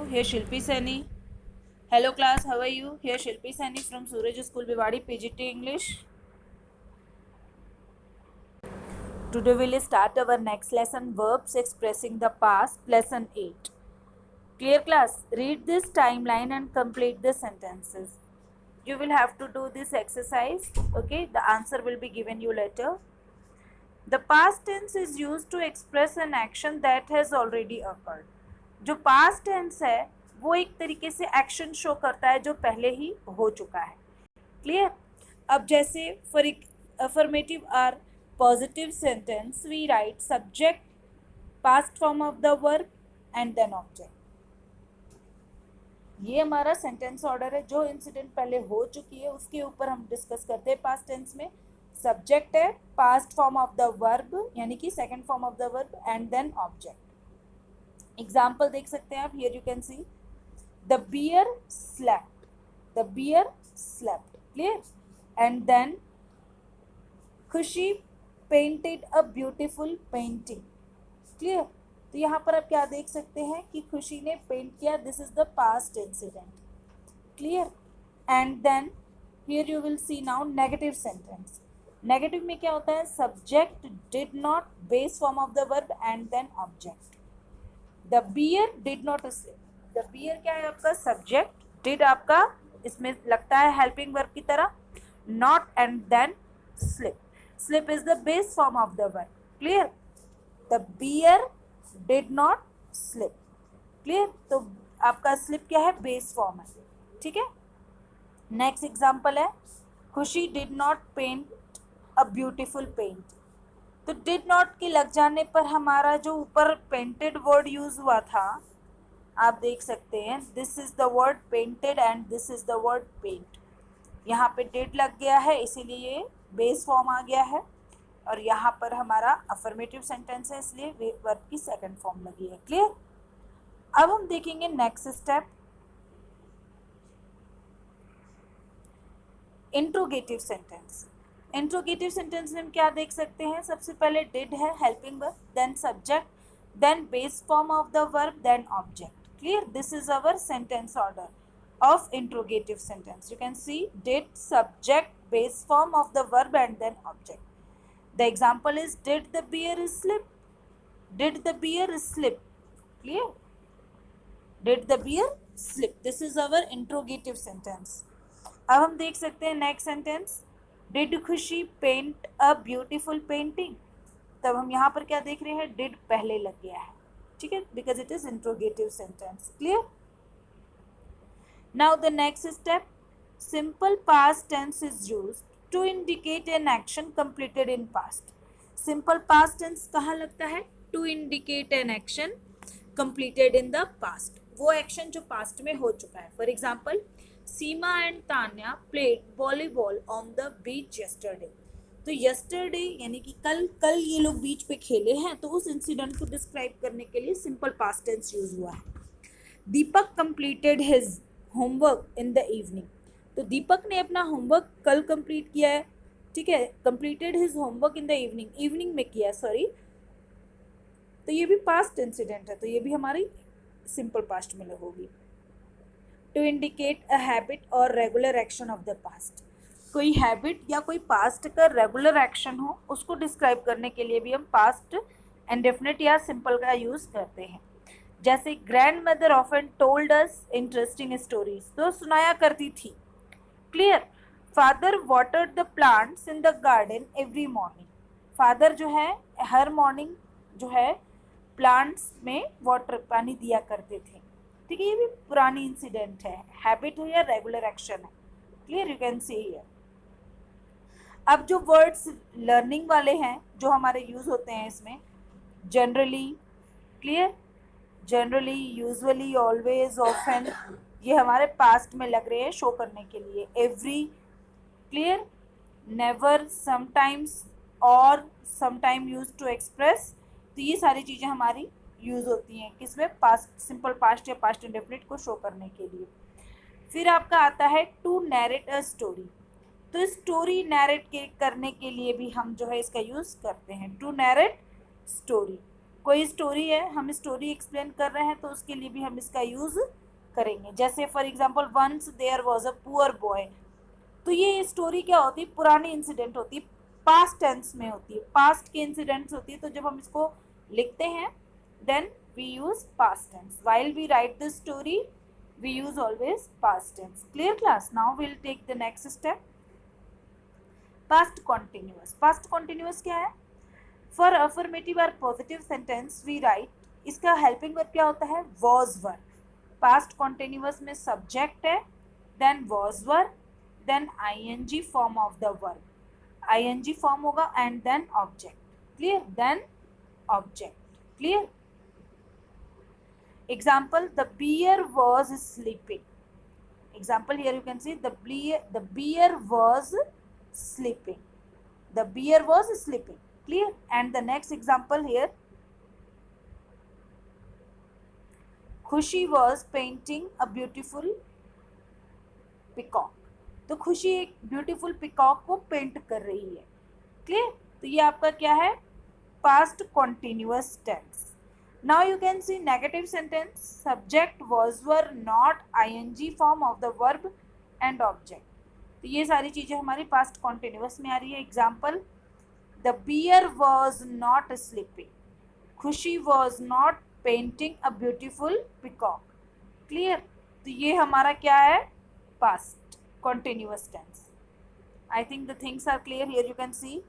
Here Shilpi Saini. Hello class, how are you? Here Shilpi Saini from Suraj School Bhiwadi PGT English. Today we will start our next lesson, verbs expressing the past, lesson 8. Clear class? Read this timeline and complete the sentences. You will have to do this exercise. Okay, the answer will be given you later. The past tense is used to express an action that has already occurred. जो past tense है वो एक तरीके से action show करता है जो पहले ही हो चुका है. क्लियर? अब जैसे for affirmative or positive sentence we write subject, past form of the verb and then object. ये हमारा सेंटेंस ऑर्डर है. जो इंसिडेंट पहले हो चुकी है उसके ऊपर हम डिस्कस करते हैं. पास्ट टेंस में सब्जेक्ट है, past form of the verb यानी कि second form of the verb and then object. Example देख सकते हैं आप. Here you can see the bear slept, the bear slept. Clear? And then Khushi painted a beautiful painting. Clear? तो यहाँ पर आप क्या देख सकते हैं कि खुशी ने पेंट किया. This is the past incident. Clear? And then here you will see now negative sentence. Negative में क्या होता है? Subject did not, base form of the verb and then object. The bear did not slip. The bear क्या है आपका? Subject, did आपका इसमें लगता है हेल्पिंग वर्ब की तरह, not and then slip. Slip is the base form of the verb. Clear? The bear did not slip. Clear? तो आपका स्लिप क्या है? बेस फॉर्म है. ठीक है. नेक्स्ट एग्जाम्पल है Khushi did not paint a beautiful paint. तो डिड नॉट के लग जाने पर हमारा जो ऊपर पेंटेड वर्ड यूज हुआ था आप देख सकते हैं. This is the word painted and this is the word paint. यहाँ पे डिड लग गया है इसीलिए ये बेस फॉर्म आ गया है और यहाँ पर हमारा अफर्मेटिव सेंटेंस है इसलिए वर्ब की सेकंड फॉर्म लगी है. क्लियर? अब हम देखेंगे next step, interrogative sentence. Interrogative sentence में हम क्या देख सकते हैं? सबसे पहले डिड है helping verb, then subject, then base form of the verb, then object. Clear? This is our sentence order of interrogative sentence. You can see did, subject, base form of the verb and then object. The example is did the bear slip? Did the bear slip? Clear? Did the bear slip? This is our interrogative sentence. अब हम देख सकते हैं next sentence, did खुशी paint a beautiful painting. तब हम यहाँ पर क्या देख रहे हैं? डिड पहले लग गया है. ठीक है, because it is interrogative sentence. Clear? Now the next step, simple past tense is used to indicate an action completed in past. Simple past tense कहाँ लगता है? To indicate an action completed in the past. वो action जो past में हो चुका है. For example, Seema and Tanya played volleyball on the beach yesterday. तो yesterday यानी कि कल ये लोग बीच पे खेले हैं, तो उस इंसिडेंट को डिस्क्राइब करने के लिए सिंपल पास्ट टेंस यूज हुआ है. दीपक completed his homework in the evening. तो दीपक ने अपना होमवर्क कल कंप्लीट किया है. ठीक है, completed his homework in the evening, evening में किया, सॉरी. तो ये भी पास्ट इंसिडेंट है, तो ये भी हमारी सिंपल पास्ट में लगेगी. टू इंडिकेट अ हैबिट और regular action of the past. कोई हैबिट या कोई पास्ट का रेगुलर एक्शन हो उसको डिस्क्राइब करने के लिए भी हम पास्ट इंडेफिनिट या सिंपल का यूज़ करते हैं. जैसे grand mother often told us interesting stories, तो सुनाया करती थी. Clear? Father watered the plants in the garden every morning. Father जो है हर मॉर्निंग जो है प्लांट्स में वाटर पानी दिया करते थे. ठीक है, ये भी पुरानी इंसिडेंट है. हैबिट है या रेगुलर एक्शन है. Clear? You can see here. अब जो वर्ड्स लर्निंग वाले हैं जो हमारे यूज होते हैं इसमें, generally, clear, generally, usually, always, often, ये हमारे पास्ट में लग रहे हैं शो करने के लिए. एवरी, क्लियर, नेवर, समटाइम्स और समटाइम यूज टू एक्सप्रेस. तो ये सारी चीज़ें हमारी यूज होती हैं किसमें? पास्ट, सिंपल पास्ट या पास्ट इंडेफिनिट को शो करने के लिए. फिर आपका आता है टू नैरेट अ स्टोरी. तो स्टोरी नैरेट करने के लिए भी हम जो है इसका यूज़ करते हैं. To narrate story. कोई स्टोरी है, हम स्टोरी एक्सप्लेन कर रहे हैं तो उसके लिए भी हम इसका यूज करेंगे। जैसे for example once there was a poor boy, तो ये स्टोरी क्या होती है, पुरानी इंसिडेंट होती है, पास्ट टेंस में होती है, पास्ट की इंसिडेंट्स होती है। तो जब हम इसको लिखते हैं then we use past tense, while we write the story we use always past tense. Clear class? Now we'll take the next step, past continuous. past continuous क्या है? For affirmative or positive sentence we write, इसका helping verb क्या होता है, was verb. past continuous में subject है, then was verb, then ing form of the verb, ing form होगा and then object. Clear? Then object. Clear? Example, the bear was sleeping. Example, here you can see the bear was sleeping. The bear was sleeping. Clear? And the next example here, Khushi was painting a beautiful peacock. तो खुशी एक beautiful peacock को paint कर रही है. Clear? तो ये आपका क्या है, past continuous tense. Now you can see negative sentence, subject was were not ing form of the verb and object. तो ये सारी चीजें हमारी पास्ट कॉन्टिन्यूअस में आ रही है. Example, the bear was not sleeping, खुशी was not painting a beautiful peacock. Clear? तो ये हमारा क्या है, past continuous tense. I think the things are clear. Here you can see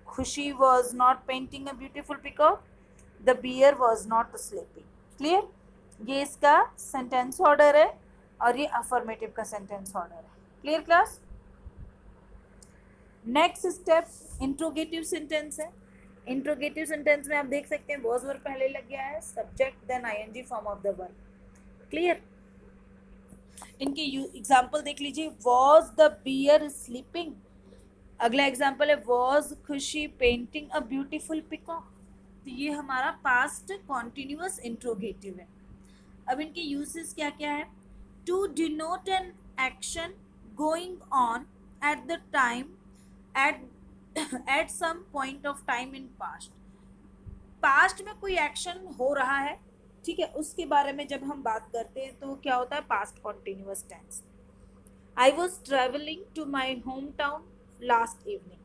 खुशी was not painting a beautiful peacock, the bear was not sleeping. Clear? ये इसका sentence order है और ये अफर्मेटिव का सेंटेंस ऑर्डर है. Clear class? Next step interrogative sentence है. Interrogative sentence में आप देख सकते हैं was वर्ब पहले लग गया है, subject then ing form of the verb. Clear? इनके एग्जाम्पल देख लीजिए, was the bear sleeping. अगला एग्जाम्पल है was Khushi painting a beautiful peacock. तो ये हमारा पास्ट कॉन्टिन्यूअस इंट्रोगेटिव है. अब इनके यूसेस क्या क्या है, to denote an action going on at the time at some point of time in past. Past में कोई एक्शन हो रहा है, ठीक है, उसके बारे में जब हम बात करते हैं तो क्या होता है, past continuous tense. I was travelling to my home town last evening.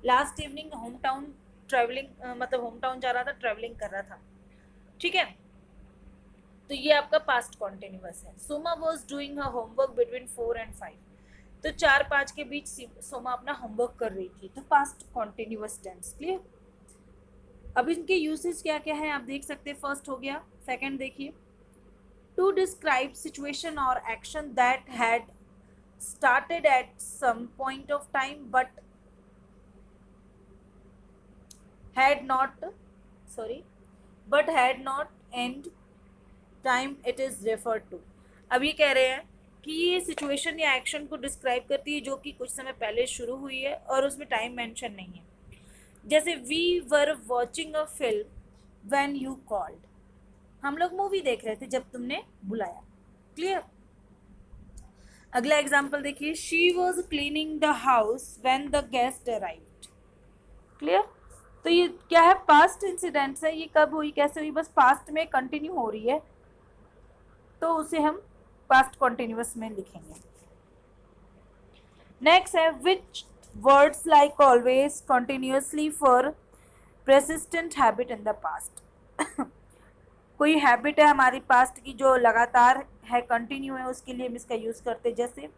Last evening home town travelling मतलब होम टाउन जा रहा था, ट्रैवलिंग कर रहा था. ठीक है, तो ये आपका पास्ट कॉन्टिन्यूअस है. Soma was doing her homework between 4 and 5. तो 4-5 के बीच सोमा अपना होमवर्क कर रही थी. तो पास्ट कॉन्टिन्यूअस टेंस. क्लियर? अब इनके यूसेज क्या क्या है आप देख सकते हैं. फर्स्ट हो गया, सेकंड देखिए, टू डिस्क्राइब सिचुएशन और action that had started at some point of time but had not end time it is referred to. अब ये कह रहे हैं कि ये सिचुएशन या एक्शन को डिस्क्राइब करती है जो कि कुछ समय पहले शुरू हुई है और उसमें टाइम मेंशन नहीं है. जैसे we were watching a film when you called. हम लोग मूवी देख रहे थे जब तुमने बुलाया. क्लियर? अगला एग्जाम्पल देखिए, she was cleaning the house when the guest arrived. Clear? तो ये क्या है, पास्ट इंसिडेंट्स है. ये कब हुई, कैसे हुई, बस पास्ट में कंटिन्यू हो रही है तो उसे हम पास्ट कॉन्टिन्यूअस में लिखेंगे. नेक्स्ट है which words like always continuously for persistent habit in the past. कोई हैबिट है हमारी पास्ट की जो लगातार है, कंटिन्यू है, उसके लिए हम इसका यूज करते. जैसे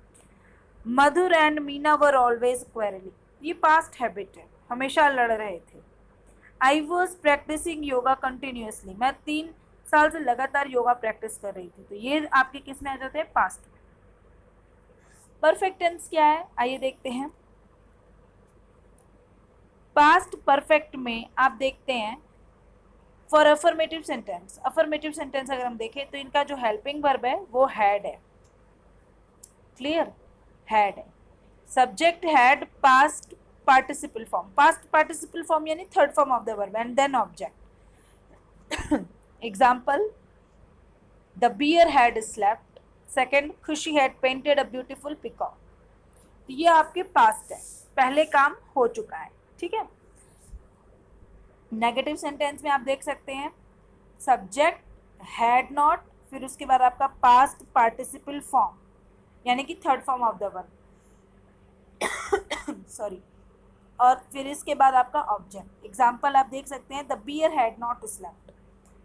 Madhur and Meena were always quarrelling. ये पास्ट हैबिट है, हमेशा लड़ रहे थे. I was practising yoga continuously. मैं 3 साल से लगातार योगा प्रैक्टिस कर रही थी. तो ये आपके किस में आ जाते हैं, पास्ट में. परफेक्ट टेंस क्या है, आइए देखते हैं. पास्ट परफेक्ट में आप देखते हैं for affirmative sentence. Affirmative sentence अगर हम देखें तो इनका जो हेल्पिंग वर्ब है वो हैड है. क्लियर? हैड है. Subject had, past participle form. Past participle form यानी third form of the verb and then object. Example, the bear had slept. Second, खुशी had painted a beautiful peacock. ये आपके past है, पहले काम हो चुका है. ठीक है, नेगेटिव सेंटेंस में आप देख सकते हैं सब्जेक्ट हैड नॉट, फिर उसके बाद आपका पास्ट पार्टिसिपल फॉर्म यानी कि third form of the verb, sorry, और फिर इसके बाद आपका ऑब्जेक्ट। एग्जाम्पल आप देख सकते हैं the bear had not slept.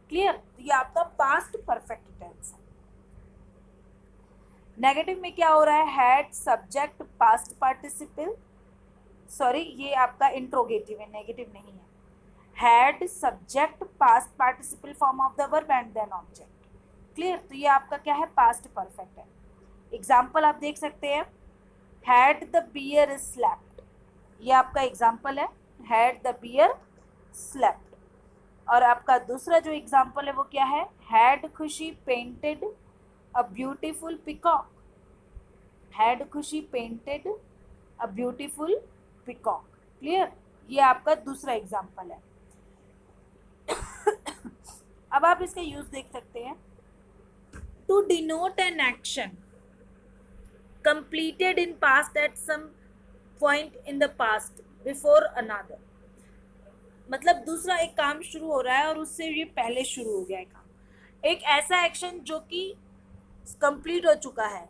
Clear, तो ये आपका पास्ट परफेक्ट टेंस है। नेगेटिव में क्या हो रहा है, had subject past participle, sorry ये आपका इंट्रोगेटिव है, नेगेटिव नहीं है। Had subject past participle form of the verb and then object. Clear, तो ये आपका क्या है, पास्ट परफेक्ट है। एग्जाम्पल आप देख सकते हैं हैड द बियर स्लेप्ट, ये आपका एग्जाम्पल है, हैड द बियर स्लेप्ट। और आपका दूसरा जो एग्जाम्पल है वो क्या है, had Khushi painted a beautiful peacock, had Khushi painted a beautiful peacock. Clear, ये आपका दूसरा एग्जाम्पल है। अब आप इसका यूज देख सकते हैं, to denote an action completed in past at some point in the past before another, मतलब दूसरा एक काम शुरू हो रहा है और उससे ये पहले शुरू हो गया है काम। एक ऐसा एक्शन जो कि कंप्लीट हो चुका है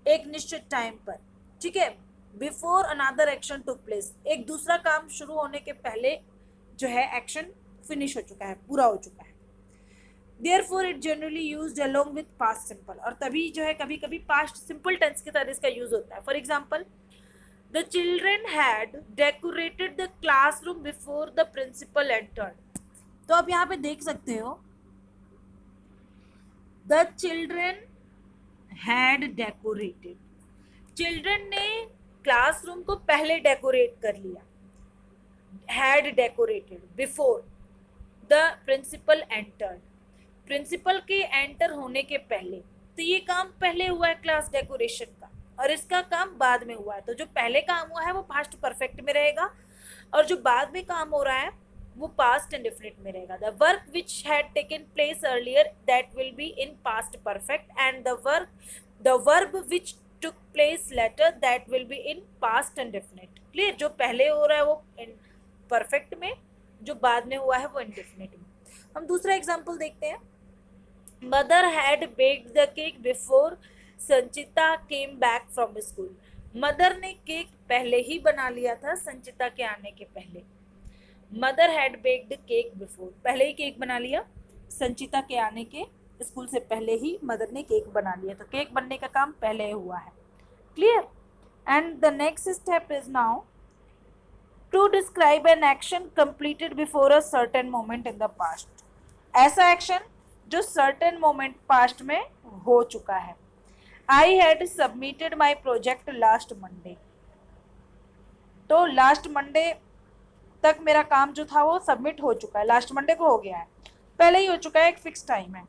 एक निश्चित टाइम पर, ठीक है, before another action took place, एक दूसरा काम शुरू होने के पहले जो है एक्शन फिनिश हो चुका है, पूरा हो चुका है। Therefore it generally used along with past simple, और तभी जो है कभी कभी past simple tense के साथ इसका यूज होता है। For example the children had decorated the classroom before the principal entered, तो आप यहाँ पे देख सकते हो the children had decorated, children ने क्लासरूम को पहले डेकोरेट कर लिया, had decorated before the principal entered, principal के एंटर होने के पहले, तो ये काम पहले हुआ है क्लास डेकोरेशन का, और इसका काम बाद में हुआ है। तो जो पहले काम हुआ है वो पास्ट परफेक्ट में रहेगा, और जो बाद में काम हो रहा है वो पास्ट इंडेफिनिट में रहेगा। The work which had taken place earlier that will be in past perfect, and the verb which took place later that will be in past indefinite. Clear, जो पहले हो रहा है वो इन परफेक्ट में, जो बाद में हुआ है वो इंडेफिनिट में। हम दूसरा एग्जाम्पल देखते हैं, mother had baked the cake before Sanchita came back from school, mother ने केक पहले ही बना लिया था संचिता के आने के पहले। Mother had baked cake before, पहले ही केक बना लिया, संचिता के आने के स्कूल से पहले ही मदर ने केक बना लिया, तो केक बनने का काम पहले हुआ है। Clear, and the next step is now to describe an action completed before a certain moment in the past, ऐसा एक्शन जो सर्टेन मोमेंट पास्ट में हो चुका है। I had submitted my project last Monday, तो लास्ट मंडे तक मेरा काम जो था वो सबमिट हो चुका है, लास्ट मंडे को हो गया है, पहले ही हो चुका है, एक फिक्स टाइम है।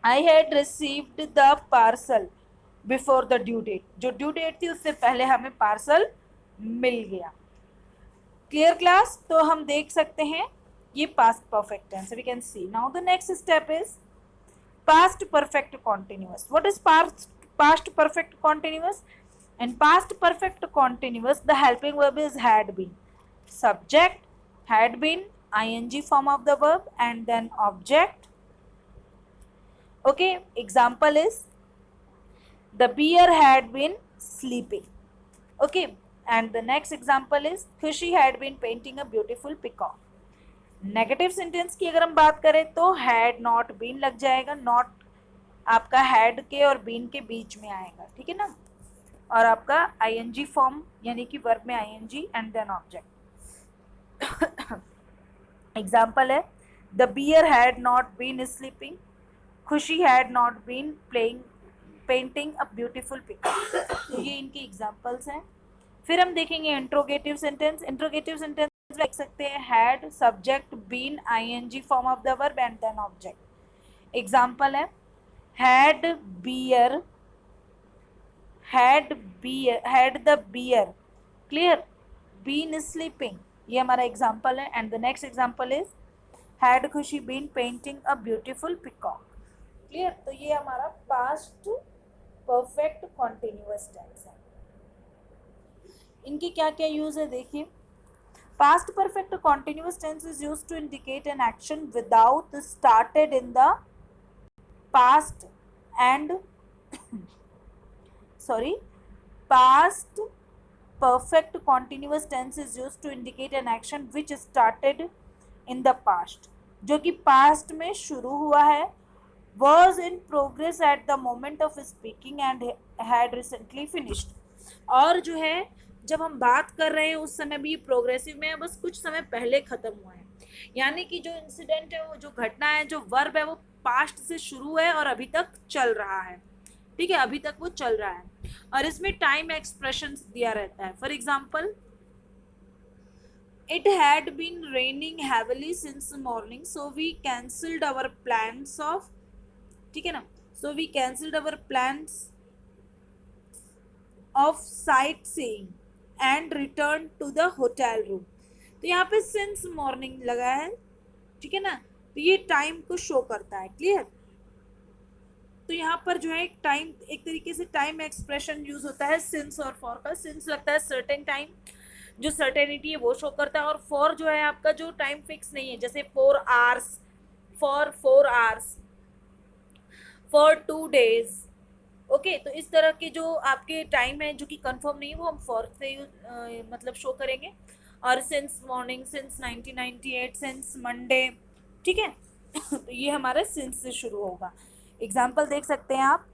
I had received the parcel before the due date, जो ड्यू डेट थी उससे पहले हमें पार्सल मिल गया। क्लियर क्लास, तो हम देख सकते हैं ये past perfect tense. We can see now the next step is past perfect continuous. What is past perfect continuous? In past perfect continuous, the helping verb is had been, subject had been, ing form of the verb, and then object. Okay, example is the bear had been sleeping. Okay, and the next example is Khushi had been painting a beautiful peacock. Negative sentence की अगर हम बात करें तो had not been लग जाएगा, not आपका had के और बीन के बीच में आएगा, ठीक है ना, और आपका आईएनजी फॉर्म यानी कि वर्ब में ING and then object. Example है the bear had not been sleeping, Khushi had not been painting a beautiful picture. तो ये इनके एग्जाम्पल्स हैं। फिर हम देखेंगे इंट्रोगेटिव सेंटेंस। इंट्रोगेटिव सेंटेंस लिख सकते हैं had subject been ING form of the verb and then object. Example है had the bear clear been sleeping, ये हमारा एग्जाम्पल है। And the next example is had Khushi been painting a beautiful peacock. Clear, तो ये हमारा past perfect continuous tense है। इनके क्या क्या यूज है देखिए, Past perfect continuous tense is used to indicate an action without started in the past and sorry, past perfect continuous tense is used to indicate an action which started in the past, जो कि past में शुरू हुआ है, was in progress at the moment of speaking and had recently finished. और जो है जब हम बात कर रहे हैं उस समय भी प्रोग्रेसिव में है, बस कुछ समय पहले खत्म हुआ है, यानी कि जो इंसिडेंट है, वो जो घटना है, जो वर्ब है, वो पास्ट से शुरू है और अभी तक चल रहा है, ठीक है, अभी तक वो चल रहा है। और इसमें टाइम एक्सप्रेशन दिया रहता है। For example, it had been raining heavily since morning so we cancelled our plans off, ठीक है ना, so we cancelled our plans off sightseeing and return to the hotel room. तो यहाँ पे since morning लगा है, ठीक है ना, तो ये टाइम को शो करता है। क्लियर? तो यहाँ पर जो है एक टाइम, एक तरीके से टाइम एक्सप्रेशन यूज होता है सिंस और फॉर का। सिंस लगता है सर्टेन टाइम, जो सर्टेनिटी है वो शो करता है, और फॉर जो है आपका जो टाइम फिक्स नहीं है, जैसे 4 hours, for 4 hours, for 2 days. Okay, तो इस तरह के जो आपके टाइम है जो कि कंफर्म नहीं है, वो हम फॉर से मतलब शो करेंगे। और since morning, since 1998, since Monday, ठीक है। तो ये हमारा सिंस से शुरू होगा। एग्जाम्पल देख सकते हैं आप,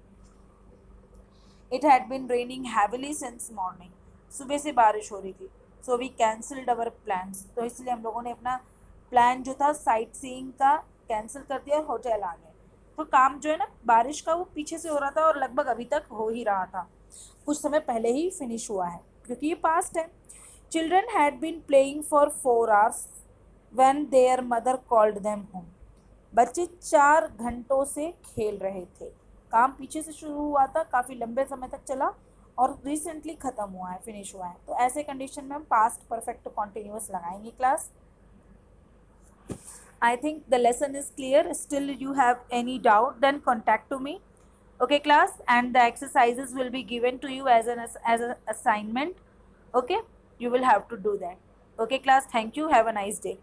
it had been raining heavily since morning, सुबह से बारिश हो रही थी, so we cancelled our plans, तो इसलिए हम लोगों ने अपना प्लान जो था साइट सीइंग का कैंसिल कर दिया और होटल आ गए। तो काम जो है ना बारिश का, वो पीछे से हो रहा था और लगभग अभी तक हो ही रहा था, कुछ समय पहले ही फिनिश हुआ है, क्योंकि ये पास्ट है। Children had been playing for 4 hours when their mother called them home, बच्चे 4 घंटों से खेल रहे थे। काम पीछे से शुरू हुआ था, काफ़ी लंबे समय तक चला और रिसेंटली ख़त्म हुआ है, फिनिश हुआ है। तो ऐसे कंडीशन में हम पास्ट परफेक्ट कॉन्टिन्यूस लगाएंगे class. I think the lesson is clear. Still you have any doubt, then contact to me. Okay class, and the exercises will be given to you as an assignment. Okay, you will have to do that. Okay class, thank you, have a nice day.